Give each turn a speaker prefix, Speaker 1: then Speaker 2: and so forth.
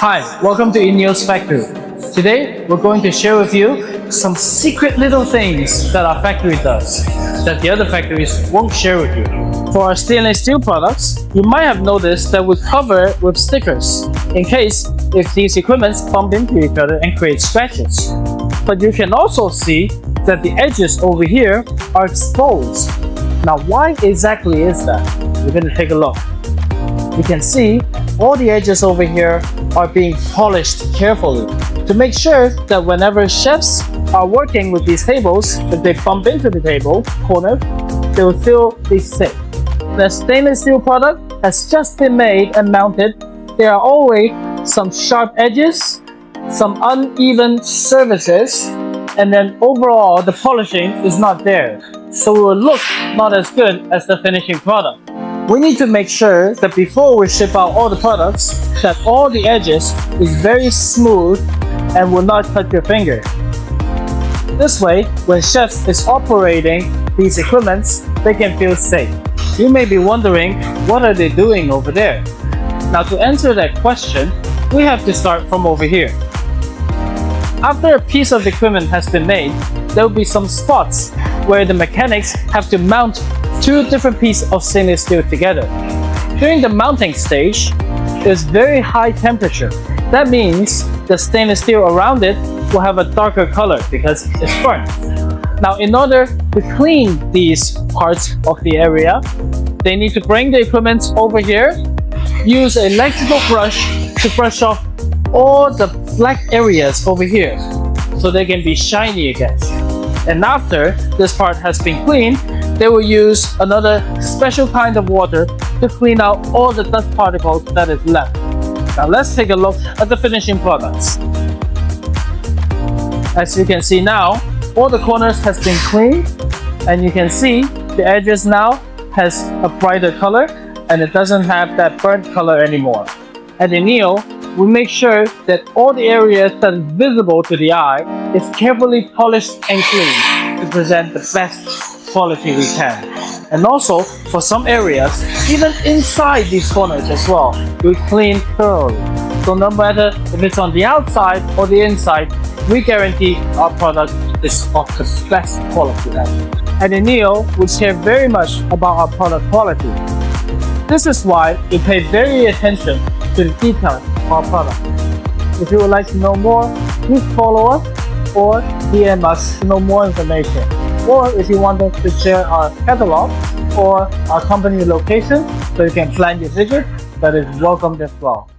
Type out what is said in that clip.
Speaker 1: Hi, welcome to INEO's factory. Today, we're going to share with you some secret little things that our factory does that the other factories won't share with you. For our stainless steel products, you might have noticed that we cover it with stickers in case if these equipments bump into each other and create scratches. But you can also see that the edges over here are exposed. Now, why exactly is that? We're going to take a look. You can see all the edges over here are being polished carefully to make sure that whenever chefs are working with these tables, if they bump into the table corner, they will still be safe. The stainless steel product has just been made and mounted. There are always some sharp edges, some uneven surfaces, and then overall the polishing is not there. So it will look not as good as the finishing product. We need to make sure that before we ship out all the products, that all the edges is very smooth and will not cut your finger. This way, when chefs is operating these equipments, they can feel safe. You may be wondering, what are they doing over there? Now, to answer that question, we have to start from over here. After a piece of equipment has been made, there will be some spots where the mechanics have to mount two different pieces of stainless steel together. During the mounting stage, there's very high temperature. That means the stainless steel around it will have a darker color because it's burnt. Now, in order to clean these parts of the area, they need to bring the equipment over here, use an electrical brush to brush off all the black areas over here so they can be shiny again. And after this part has been cleaned, they will use another special kind of water to clean out all the dust particles that is left. Now let's take a look at the finishing products. As you can see now, all the corners has been cleaned, and you can see the edges now has a brighter color and it doesn't have that burnt color anymore. At INEO, we make sure that all the areas that is visible to the eye is carefully polished and cleaned to present the best quality we can. And also, for some areas, even inside these corners as well, we clean thoroughly. So no matter if it's on the outside or the inside, we guarantee our product is of the best quality ever. At INEO, we care very much about our product quality. This is why we pay very attention to the details of our product. If you would like to know more, please follow us or DM us to know more information. Or if you want us to share our catalog or our company location so you can plan your visit, that is welcomed as well.